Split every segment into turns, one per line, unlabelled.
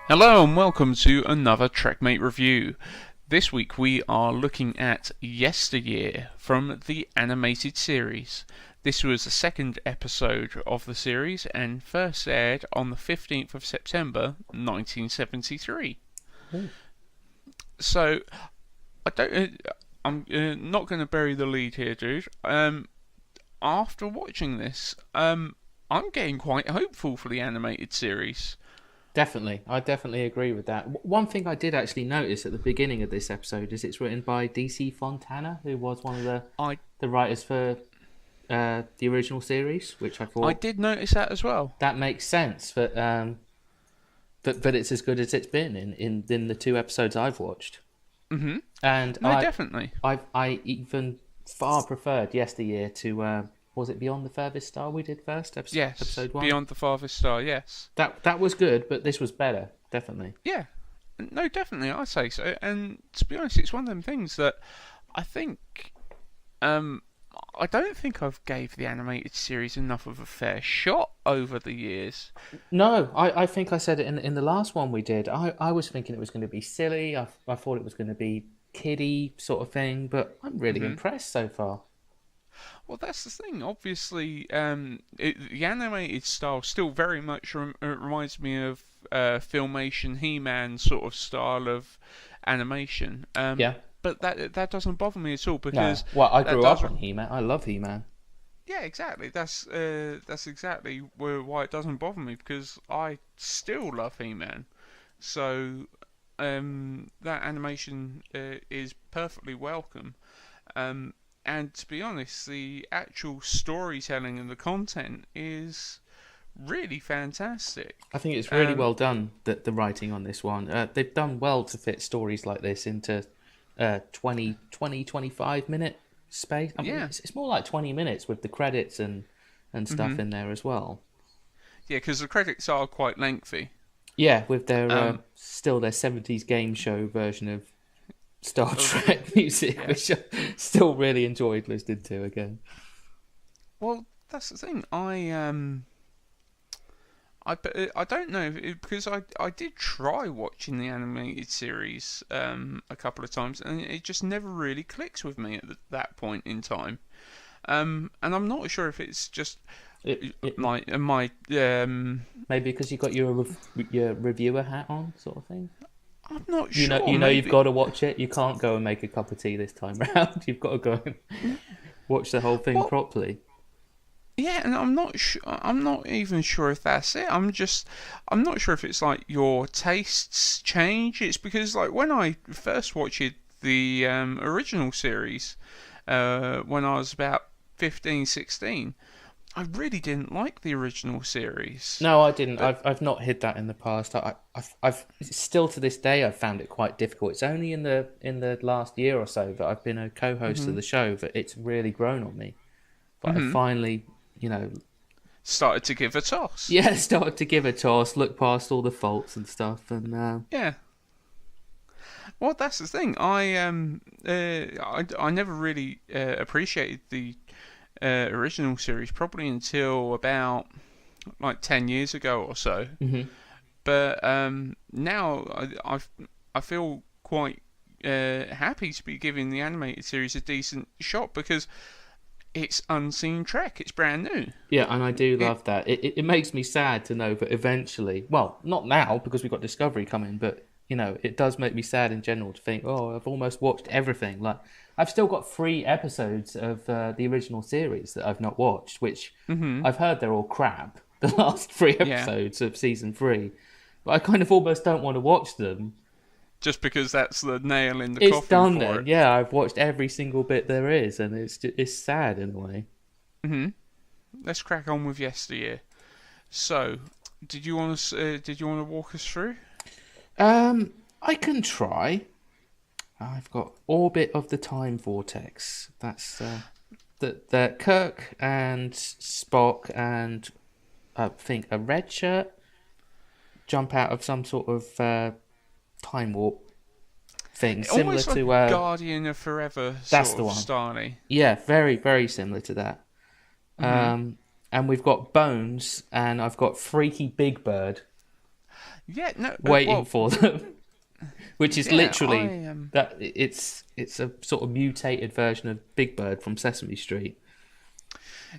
Hello and welcome to another Trekmate review. This week we are looking at Yesteryear from the animated series. This was the second episode of the series and first aired on the 15th of September 1973.
Ooh.
So, I'm not going to bury the lead here, dude. After watching this, I'm getting quite hopeful for the animated series.
Definitely, I definitely agree with that. One thing I did actually notice at the beginning of this episode is it's written by DC Fontana, who was one of
I
the writers for the original series, which I
I
thought
did notice that as well.
that makes sense. But it's as good as it's been in the two episodes I've watched.
Mm-hmm.
And
No, definitely.
I even far preferred Yesteryear to was it Beyond the Furthest Star we did first
Yes,
episode one.
Beyond the Farthest Star, yes.
That was good, but this was better, definitely.
Yeah, no, definitely, I say so. And to be honest, it's one of them things that I think, um, I don't think I've gave the animated series enough of a fair shot over the years.
No, I think I said it in the last one we did. I was thinking it was going to be silly. I thought it was going to be kiddie sort of thing, but I'm really impressed so far.
Well, that's the thing. Obviously, the animated style still very much reminds me of Filmation He-Man sort of style of animation.
Yeah.
But that doesn't bother me at all
No.
because
Well, I
that
grew up
does.
on He-Man. I love He-Man.
Yeah, exactly. That's exactly why it doesn't bother me because I still love He-Man. So that animation is perfectly welcome. Um, and to be honest, the actual storytelling and the content is really fantastic.
I think it's really
Um,
well done, the writing on this one. They've done well to fit stories like this into 25 minute space. I mean,
yeah,
it's more like 20 minutes with the credits and stuff in there as well.
yeah, because the credits are quite lengthy.
Yeah, with their
Um,
still their 70s game show version of Star
of-
Trek music,
yeah.
which I still really enjoyed listening to again.
Well, that's the thing. I don't know because I did try watching the animated series a couple of times and it just never really clicks with me at that point in time. And I'm not sure if it's just
It
my.
maybe because you got your reviewer hat on, sort of thing.
I'm not
You know,
sure.
you've
Maybe.
got to watch it. You can't go and make a cup of tea this time round. You've got to go and watch the whole thing
Well,
properly.
yeah, and I'm not sure. I'm not even sure if that's it. I'm not sure if it's like your tastes change. It's because like when I first watched the original series, when I was about 15, 16, I really didn't like the original series.
No, I didn't.
But
I've not hid that in the past. I've still to this day I've found it quite difficult. It's only in the last year or so that I've been a co-host of the show that it's really grown on me. But I finally,
started to give a toss.
yeah, started to give a toss, look past all the faults and stuff, and
Yeah. Well, that's the thing. I never really appreciated the original series probably until about like 10 years ago or so.
mhm.
But now I feel quite happy to be giving the animated series a decent shot because it's unseen Trek. It's brand new.
Yeah, and I do
It,
love that. It makes me sad to know that eventually, well, not now because we've got Discovery coming, but it does make me sad in general to think, oh, I've almost watched everything. Like, I've still got 3 episodes of the original series that I've not watched, which I've heard they're all crap. The last 3
yeah,
episodes of season 3, but I kind of almost don't want to watch them.
just because that's the nail in the
It's
coffin
done
for
then.
it.
Yeah, I've watched every single bit there is, and it's sad in a way.
hmm Let's crack on with yesteryear. So, did you want to walk us through?
I can try. I've got Orbit of the Time Vortex. That's the Kirk and Spock and I think a red shirt jump out of some sort of time warp thing, similar
Almost like
to
Guardian of Forever
that's
sort
the
of
one.
styly.
Yeah, very very similar to that. And we've got Bones, and I've got Freaky Big Bird.
Yeah, no,
waiting
well,
for them, which is
yeah,
literally that. It's a sort of mutated version of Big Bird from Sesame Street.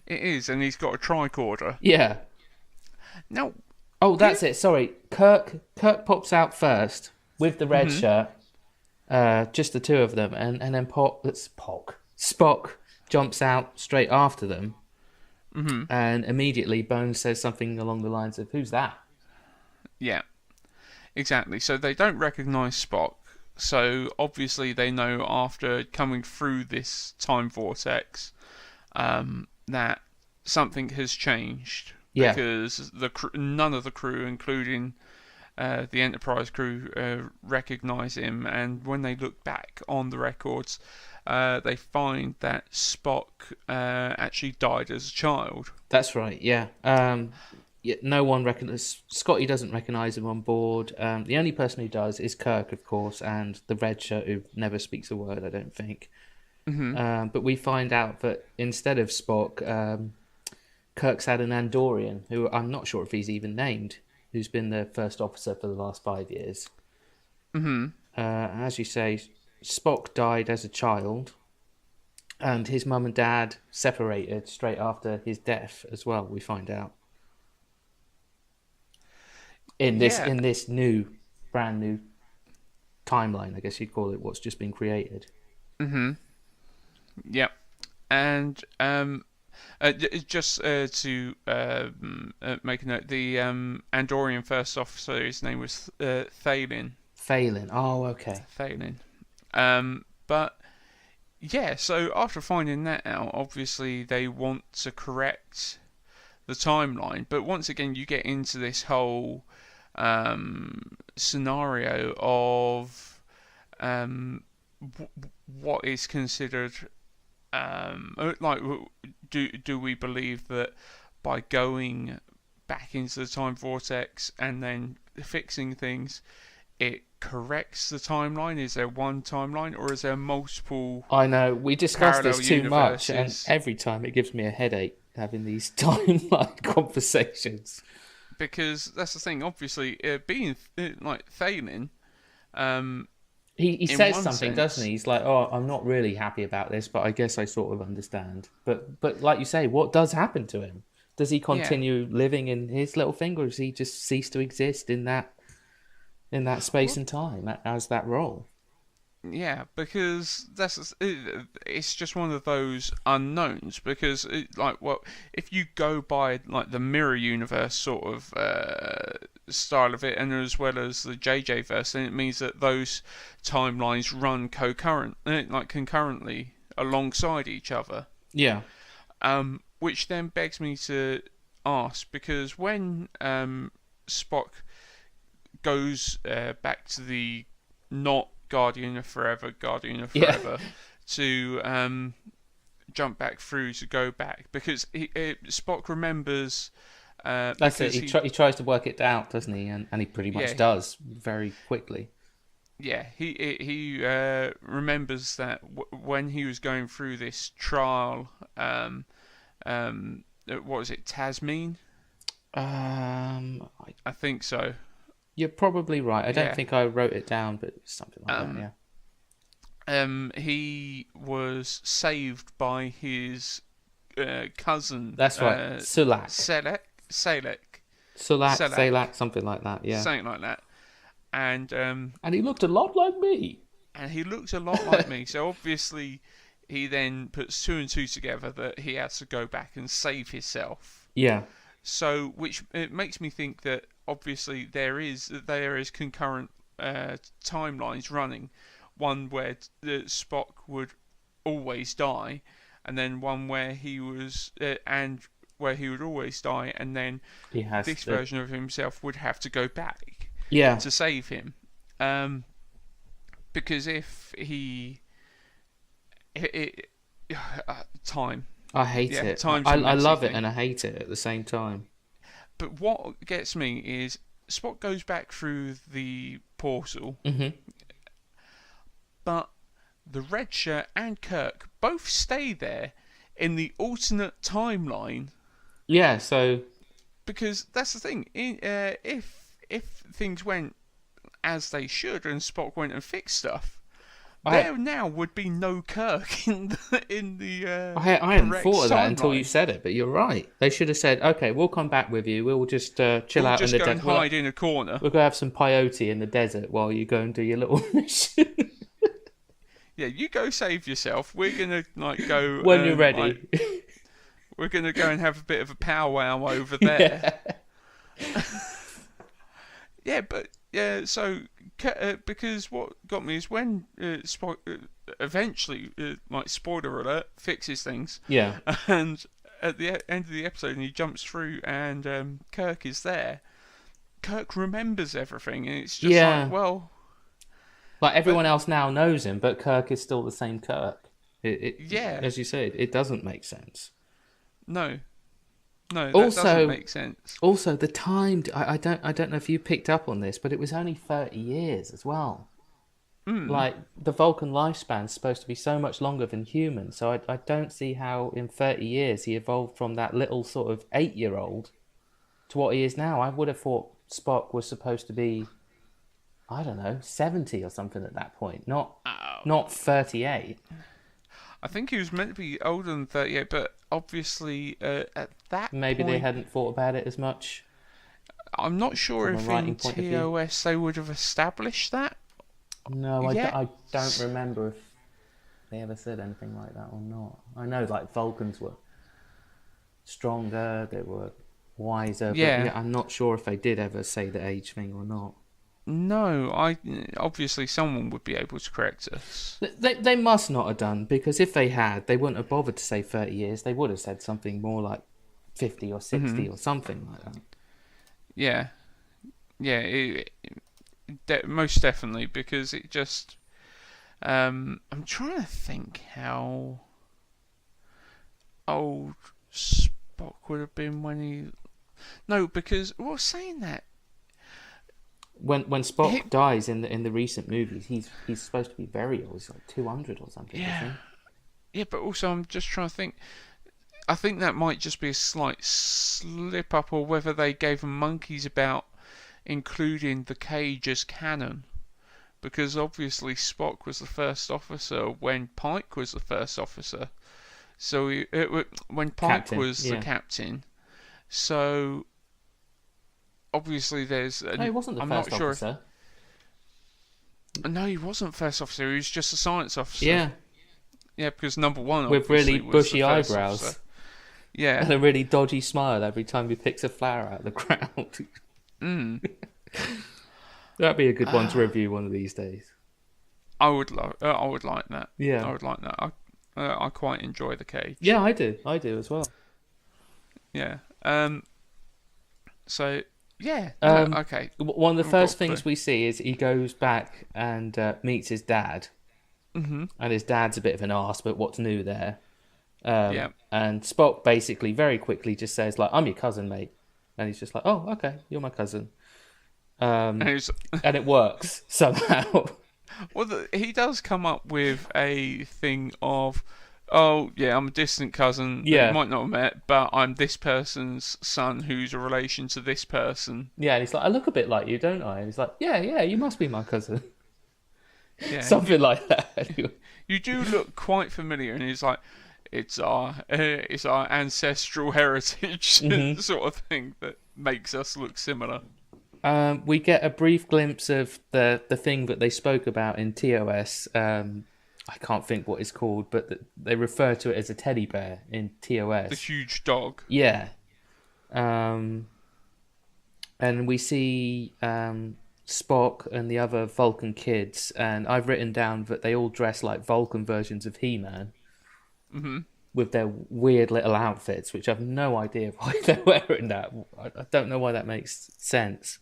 it is, and he's got a tricorder.
Yeah.
Now,
Oh, that's
if
it. Sorry, Kirk pops out first with the red shirt. Just the two of them, and then Spock jumps out straight after them, and immediately Bones says something along the lines of, "Who's that?"
yeah, exactly. So they don't recognise Spock. So obviously they know after coming through this time vortex that something has changed
Yeah,
because none of the crew, including the Enterprise crew, recognise him. And when they look back on the records, they find that Spock actually died as a child.
that's right. Yeah. Yeah, no one recognizes. Scotty doesn't recognize him on board. The only person who does is Kirk, of course, and the red shirt who never speaks a word. I don't think. But we find out that instead of Spock, Kirk's had an Andorian, who I'm not sure if he's even named, who's been the first officer for the last 5 years. As you say, Spock died as a child, and his mum and dad separated straight after his death as well. We find out in this
Yeah.
in this brand new timeline, I guess you'd call it, what's just been created.
Yep. And just to make a note, the Andorian first officer, his name was Thalen.
Phelan. Oh, okay.
Thalen. But yeah, so after finding that out, obviously they want to correct the timeline. But once again, you get into this whole scenario of what is considered like, do we believe that by going back into the time vortex and then fixing things, it corrects the timeline? Is there one timeline, or is there multiple
I know we discussed
parallel
this too much, and
universes?
every time it gives me a headache having these timeline conversations.
Because that's the thing. Obviously, being like Thalen,
He
in
says
one
something,
sense,
doesn't he? He's like, "Oh, I'm not really happy about this, but I guess I sort of understand." But like you say, what does happen to him? Does he
yeah.
continue living in his little thing, or does he just cease to exist in that space and time as that role?
Yeah, because it's just one of those unknowns. Because if you go by like the mirror universe sort of style of it, and as well as the JJ verse, then it means that those timelines run concurrently alongside each other.
Yeah,
Which then begs me to ask, because when Spock goes back to the not Guardian of Forever to jump back through to go back, because Spock remembers.
that's it. He tries to work it out, doesn't he? And he pretty much does very quickly.
Yeah, he remembers that when he was going through this trial, what was it, Tasmin? I think so.
You're probably right. I don't
Yeah.
think I wrote it down, but something like that. Yeah.
He was saved by his cousin.
That's right. Sulak.
Salek.
Salak, something like that. Yeah.
Something like that. And
he looked a lot like me.
And he looked a lot like me. So obviously, he then puts two and two together that he has to go back and save himself.
Yeah.
So, which it makes me think that obviously there is concurrent timelines running. One where Spock would always die, and then one where he was and where he would always die, and then this version of himself would have to go back to save him. Because if he time.
I hate it. I love it and I hate it at the same time.
But what gets me is Spock goes back through the portal, but the Red Shirt and Kirk both stay there in the alternate timeline.
Yeah, so
because that's the thing. If if things went as they should and Spock went and fixed stuff,
I
there now would be no Kirk in the
I hadn't
correct
thought of that until you
timeline.
said it, but you're right. They should have said, "Okay, we'll come back with you. We'll just chill
We'll
out in
just
the
go and
desert.
hide in a corner.
We'll go have some peyote in the desert while you go and do your little mission
Yeah, you go save yourself. We're gonna like go
when you're
like
ready."
we're gonna go and have a bit of a powwow over there.
Yeah.
Yeah, but yeah, so because what got me is when Spock eventually, like spoiler alert, fixes things,
Yeah.
and at the end of the episode, and he jumps through, and Kirk is there. Kirk remembers everything, and it's just
Yeah.
like, well,
Like
but
everyone else now knows him, but Kirk is still the same Kirk.
yeah,
As you said, it doesn't make sense.
no, no, that doesn't
Also,
make sense.
also the time. I don't know if you picked up on this, but it was only 30 years as well.
Mm.
Like the Vulcan lifespan is supposed to be so much longer than human, so I don't see how in 30 years he evolved from that little sort of 8-year-old to what he is now. I would have thought Spock was supposed to be, I don't know, 70 or something at that point, not 38.
I think he was meant to be older than 38, but obviously at that
Maybe they
point,
hadn't thought about it as much
I'm not sure
from a
if
writing
in
point of view.
TOS they would have established that
No,
yet.
I don't remember if they ever said anything like that or not. I know like Vulcans were stronger, they were wiser, but
Yeah,
yeah, I'm not sure if they did ever say the age thing or not.
no, I obviously someone would be able to correct us.
They must not have done, because if they had, they wouldn't have bothered to say 30 years. They would have said something more like 50 or 60 or something like that.
Yeah, yeah, most definitely because it just. I'm trying to think how old Spock would have been when he. No, because well, saying that
When Spock
he,
dies in the recent movies, he's supposed to be very old. He's like 200 or something,
yeah,
isn't
yeah, but also I'm just trying to think. I think that might just be a slight slip up, or whether they gave them monkeys about including the cage as canon. Because obviously Spock was the first officer when Pike was the first officer. So when Pike
Captain,
was the
yeah.
captain, so obviously there's.
No, he wasn't the
I'm
first
not sure.
officer.
No, he wasn't first officer. He was just a science officer.
Yeah,
Yeah, because number one
with
obviously
really
was the
bushy
first
eyebrows
officer.
and
Yeah.
a really dodgy smile every time he picks a flower out of the ground.
Mm.
That'd be a good one to review one of these days.
I would like that.
Yeah.
I would like that. I quite enjoy the cage.
Yeah, I do as well.
Yeah. So yeah.
Um,
Okay.
One of the
We've
first
got
things we see is he goes back and meets his dad,
Mhm.
and his dad's a bit of an arse, but what's new there?
Yeah.
And Spock basically very quickly just says like, "I'm your cousin, mate," and he's just like, "Oh, okay, you're my cousin,"
And he's,
and it works somehow.
well, he does come up with a thing of, oh yeah, I'm a distant cousin. that
Yeah.
you might not have met, but I'm this person's son, who's a relation to this person.
Yeah, and he's like, "I look a bit like you, don't I?" And he's like, "Yeah, you must be my cousin."
Yeah.
Something like that.
You do look quite familiar, and he's like, it's our ancestral heritage
Mhm.
sort of thing that makes us look similar.
We get a brief glimpse of the thing that they spoke about in TOS. I can't think what it's called, but they refer to it as a teddy bear in TOS.
The huge dog.
Yeah. And we see Spock and the other Vulcan kids, and I've written down that they all dress like Vulcan versions of He-Man.
Mm-hmm.
With their weird little outfits, which I've no idea why they're wearing that. I don't know why that makes sense.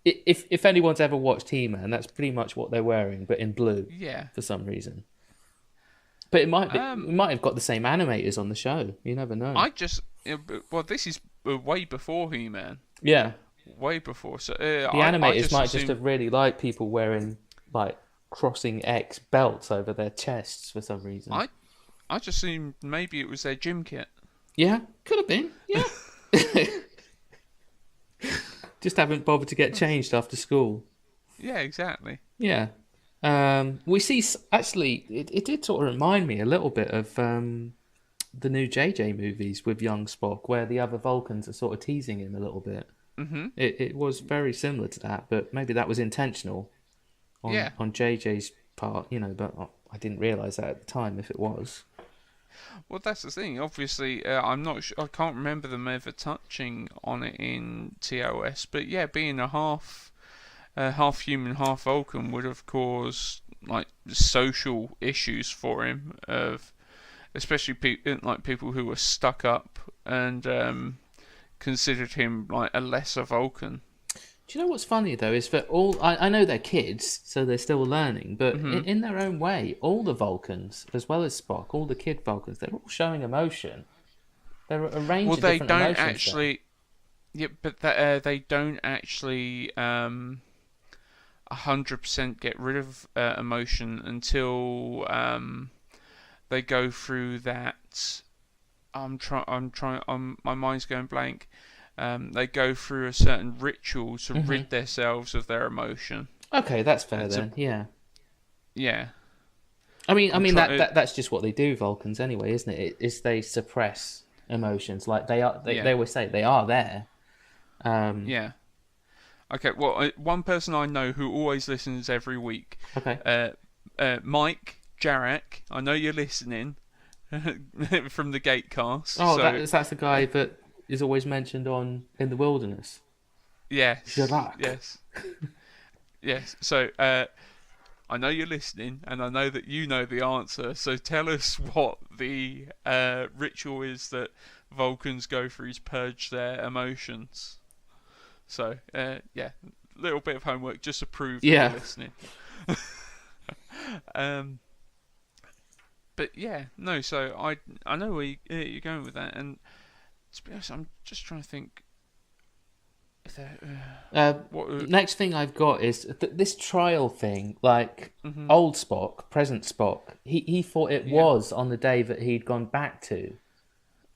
If anyone's ever watched He-Man, that's pretty much what they're wearing, but in blue.
Yeah.
For some reason. But it might have got the same animators on the show. You never know.
This is way before He-Man.
Yeah.
Way before. So
The animators might
assumed,
just have really liked people wearing like crossing X belts over their chests for some reason.
I just assumed maybe it was their gym kit.
Yeah, could have been. Yeah. Just haven't bothered to get changed after school.
Yeah, exactly.
Yeah. We see, actually, it did sort of remind me a little bit of the new JJ movies with young Spock, where the other Vulcans are sort of teasing him a little bit.
Mm-hmm.
It was very similar to that, but maybe that was intentional
Yeah.
on JJ's part, but I didn't realise that at the time if it was.
Well, that's the thing. Obviously, I'm not sure. I can't remember them ever touching on it in TOS. But yeah, being a half human, half Vulcan would have caused like social issues for him, of especially people who were stuck up and considered him like a lesser Vulcan.
Do you know what's funny though is that I know they're kids, so they're still learning, but in their own way, all the Vulcans, as well as Spock, all the kid Vulcans, they're all showing emotion. There are a range of different emotions.
Well, they don't actually. Yeah, but they don't actually 100% get rid of emotion until they go through that. My mind's going blank. They go through a certain ritual to rid themselves of their emotion.
Okay, that's fair then. Yeah.
Yeah.
I mean that's just what they do, Vulcans, anyway, isn't it? Is they suppress emotions, like they always say they are there.
Yeah. Okay. Well, one person I know who always listens every week.
Okay.
Mike Jarek. I know you're listening from the Gatecast.
Oh,
so,
that's the guy that is always mentioned In the Wilderness.
Yes.
Jarak.
Yes. Yes. So I know you're listening, and I know that you know the answer. So tell us what the ritual is that Vulcans go through to purge their emotions. So yeah, little bit of homework just to prove that you're listening. But yeah, no. So I know where you're going with that, and to be honest, I'm just trying to think. If
next thing I've got is this trial thing. Like old Spock, present Spock, he thought it was on the day that he'd gone back to.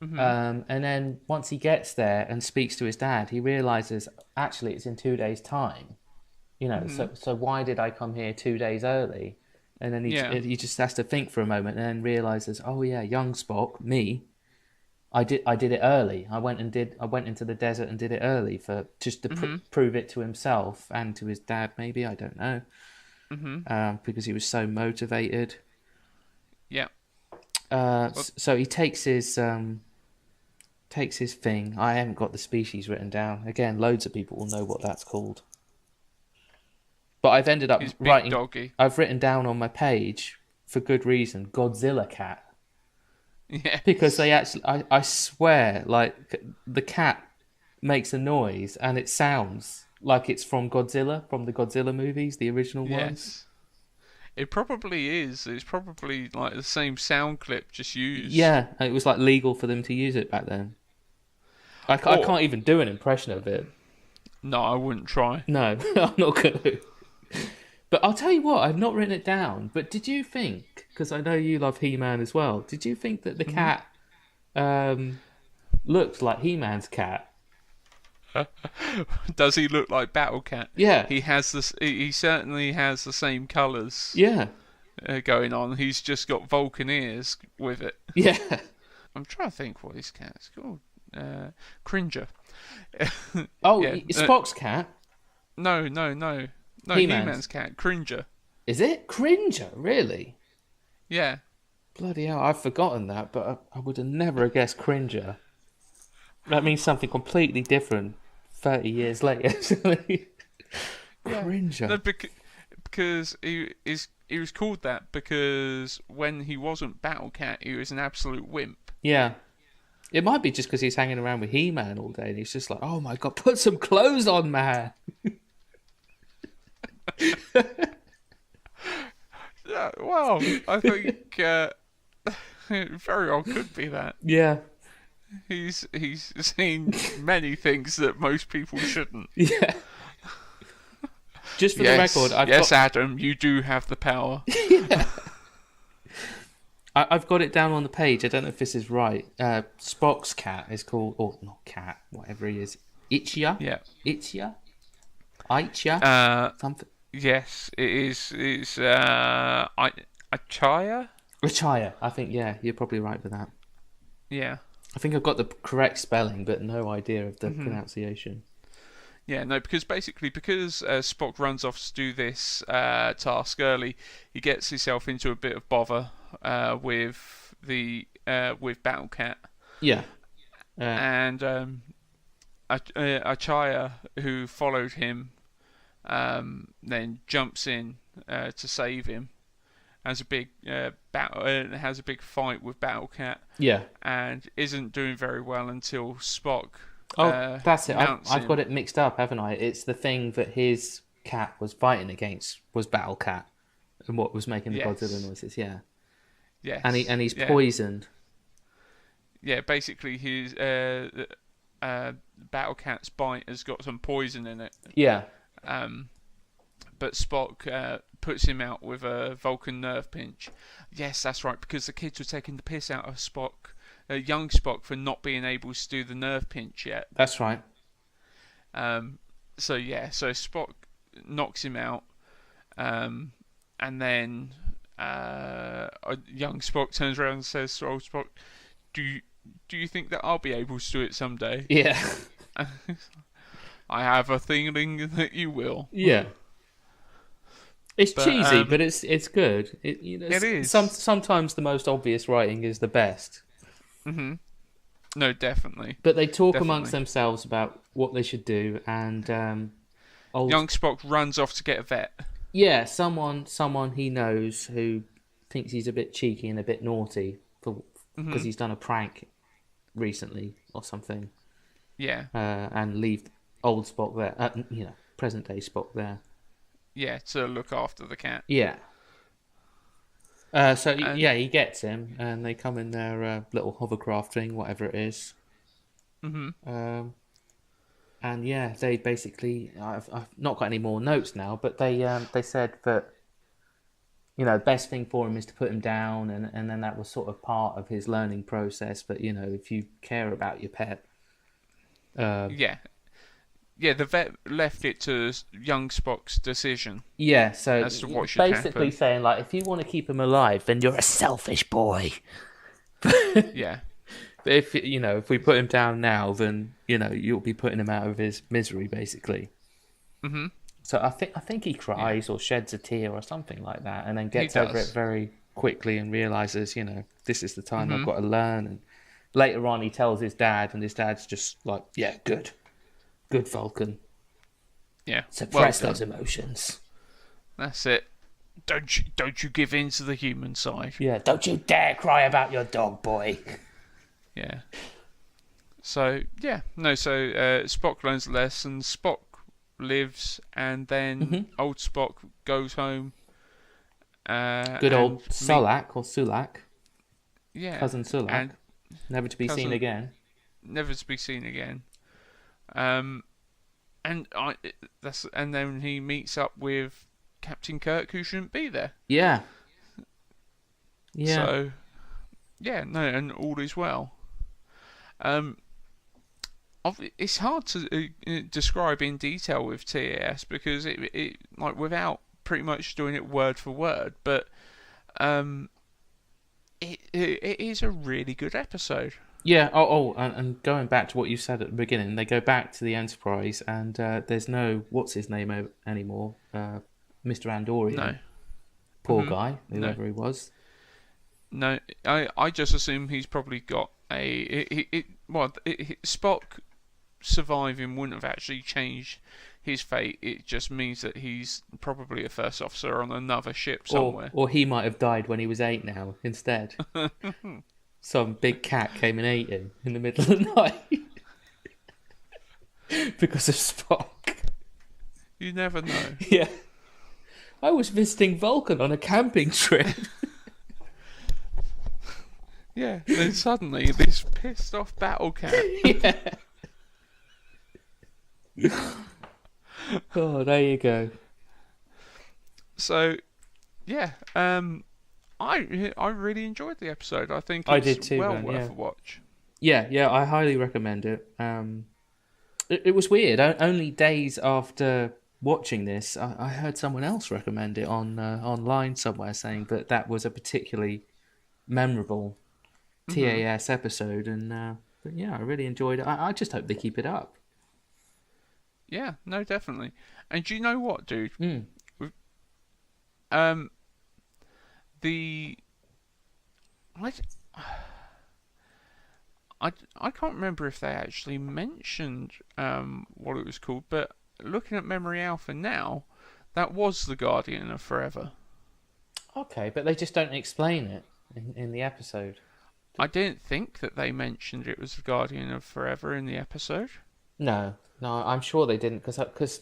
And then once he gets there and speaks to his dad, he realizes actually it's in 2 days' time. So why did I come here 2 days early? And then he just has to think for a moment and then realizes, oh yeah, young Spock, me. I did it early. I went into the desert and did it early for just to prove it to himself and to his dad. Maybe, I don't know. Because he was so motivated.
Yeah.
So he takes his thing. I haven't got the species written down. Again, loads of people will know what that's called. But I've ended up writing.
Doggy.
I've written down on my page for good reason. Godzilla cat.
Yeah.
Because they actually, I swear, like the cat makes a noise and it sounds like it's from Godzilla, from the Godzilla movies, the original ones.
It probably is. It's probably like the same sound clip just used.
Yeah, it was like legal for them to use it back then. I can't even do an impression of it.
No, I wouldn't try.
No, I'm not going to. But I'll tell you what, I've not written it down. But did you think, because I know you love He-Man as well, did you think that the cat looked like He-Man's cat?
Does he look like Battle Cat?
Yeah.
He has this. He certainly has the same colours.
Yeah.
Going on. He's just got Vulcan ears with it.
Yeah.
I'm trying to think what his cat's called. Cringer.
Oh, Spock's cat?
No. He-Man's cat. Cringer.
Is it? Cringer? Really?
Yeah.
Bloody hell, I've forgotten that, but I would have never guessed Cringer. That means something completely different 30 years later. Cringer.
No, because he was called that because when he wasn't Battle Cat, he was an absolute wimp.
Yeah. It might be just because he's hanging around with He-Man all day and he's just like, oh my god, put some clothes on, man.
Yeah, well, I think very well could be that.
Yeah.
He's seen many things that most people shouldn't.
Yeah. Just for the record,
Adam, you do have the power.
Yeah. I've got it down on the page. I don't know if this is right. Spock's cat is called, or not cat, whatever he is. Ichia?
Yeah.
Ichia? Aichia? Something.
Yes, it is. It's Achaya.
Richaya. I think, yeah, you're probably right with that.
Yeah.
I think I've got the correct spelling, but no idea of the
Mhm.
pronunciation.
Yeah, no, because Spock runs off to do this task early, he gets himself into a bit of bother with with Battlecat,
Yeah. Uh,
and Achaya, who followed him, then jumps in to save him. Has a big has a big fight with Battlecat,
yeah.
and isn't doing very well until Spock
Oh, that's it.
mounts
I've got
him.
it mixed up, haven't I? It's the thing that his cat was fighting against was Battle Cat, and what was making the Godzilla
Yes,
noises. Yeah,
yes,
and he's
yeah.
poisoned.
Yeah, basically his Battle Cat's bite has got some poison in it.
Yeah,
Um, but Spock puts him out with a Vulcan nerve pinch. Yes, that's right, because the kids were taking the piss out of Spock, young Spock, for not being able to do the nerve pinch yet.
that's right.
So Spock knocks him out, and then a young Spock turns around and says to old Spock, "Do you think that I'll be able to do it someday?"
Yeah,
I have a feeling that you will.
yeah. It's
But,
cheesy, but it's good.
It is.
Sometimes the most obvious writing is the best.
No, definitely.
But they talk
Definitely.
amongst themselves about what they should do, and
Young Spock runs off to get a vet.
yeah, someone he knows who thinks he's a bit cheeky and a bit naughty because he's done a prank recently or something,
Yeah,
and leave old Spock there, present day Spock there.
yeah, to look after the cat.
Yeah.
And-
he gets him, and they come in their little hovercraft thing, whatever it is. And yeah, they basically, I've not got any more notes now, but they said that best thing for him is to put him down, and then that was sort of part of his learning process. But if you care about your pet,
Yeah, the vet left it to young Spock's decision.
yeah. So
As to what should
basically
happen.
saying, like, if you want to keep him alive, then you're a selfish boy.
Yeah,
But if we put him down now, then you'll be putting him out of his misery, basically. So I think he cries or sheds a tear or something like that, and then gets over it very quickly and realizes, this is the time I've got to learn. And later on, he tells his dad, and his dad's just like, "Yeah, good Vulcan.
yeah.
Suppress
Well
those emotions.
That's it. Don't you give in to the human side.
Yeah, don't you dare cry about your dog, boy."
Yeah. So Spock learns a lesson. Spock lives, and then old Spock goes home.
Good old Sulak or Sulak,
yeah,
cousin Sulak,
and
never to be seen again.
never to be seen again. And then he meets up with Captain Kirk, who shouldn't be there.
Yeah. Yeah.
So, and all is well. It's hard to describe in detail with TAS because it like without pretty much doing it word for word, but it is a really good episode.
Yeah. And going back to what you said at the beginning, they go back to the Enterprise, and there's no what's his name anymore, Mr. Andorian.
No,
poor guy, whoever he was.
No, I just assume he's probably got Spock surviving wouldn't have actually changed his fate. It just means that he's probably a first officer on another ship somewhere.
Or he might have died when he was 8 now instead. Some big cat came and ate him in the middle of the night because of Spock.
You never know.
Yeah. I was visiting Vulcan on a camping trip.
Yeah, then suddenly this pissed off battle cat.
Yeah. Oh, there you go.
So, yeah, I really enjoyed the episode. I think it's
I did too,
well
man,
worth
yeah.
a watch.
Yeah, I highly recommend it. It was weird. Only days after watching this, I heard someone else recommend it on online somewhere, saying that that was a particularly memorable
Hmm.
TAS episode, and but yeah, I really enjoyed it. I just hope they keep it up.
Yeah, no, definitely. And do you know what, dude?
Mm.
Um, the I, I can't remember if they actually mentioned what it was called, but looking at Memory Alpha now, that was the Guardian of Forever.
Okay, but they just don't explain it in the episode.
I didn't think that they mentioned it was the Guardian of Forever in the episode.
No, no, I'm sure they didn't because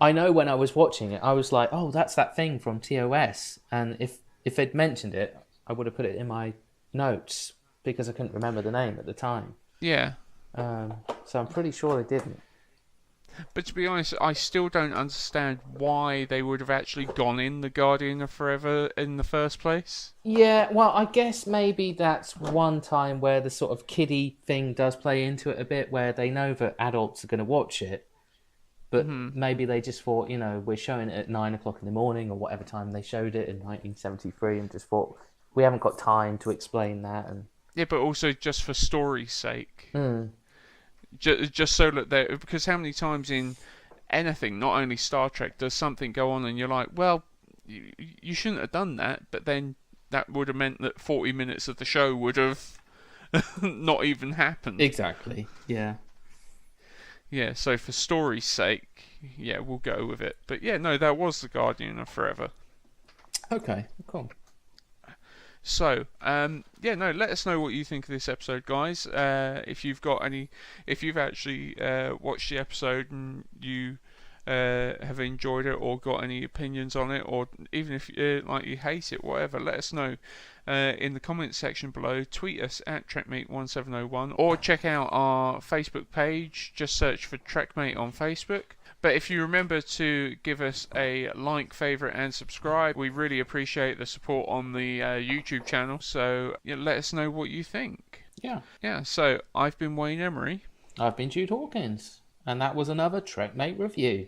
I know when I was watching it, I was like, oh, that's that thing from TOS, and if they'd mentioned it, I would have put it in my notes because I couldn't remember the name at the time.
Yeah,
So I'm pretty sure they didn't.
but to be honest, I still don't understand why they would have actually gone in the Guardian of Forever in the first place.
Yeah, well, I guess maybe that's one time where the sort of kiddie thing does play into it a bit, where they know that adults are going to watch it, but
Hmm.
maybe they just thought, we're showing it at 9 o'clock in the morning or whatever time they showed it in 1973, and just thought we haven't got time to explain that. And
Yeah, but also just for story's sake.
mm,
Just so that they, because how many times in anything, not only Star Trek, does something go on and you're like, well, you shouldn't have done that, but then that would have meant that 40 minutes of the show would have not even happened.
exactly. Yeah.
Yeah, so for story's sake, yeah, we'll go with it. But yeah, no, that was the Guardian of Forever.
Okay. Cool.
So, yeah, no, let us know what you think of this episode, guys. If you've got any, if you've actually watched the episode and you have enjoyed it or got any opinions on it, or even if like you hate it, whatever, let us know in the comments section below. Tweet us at TrekMate1701 or check out our Facebook page. Just search for TrekMate on Facebook. But if you remember to give us a like, favourite and subscribe, we really appreciate the support on the YouTube channel. So let us know what you think.
Yeah.
Yeah, so I've been Wayne Emery.
I've been Jude Hawkins, and that was another TrekMate review.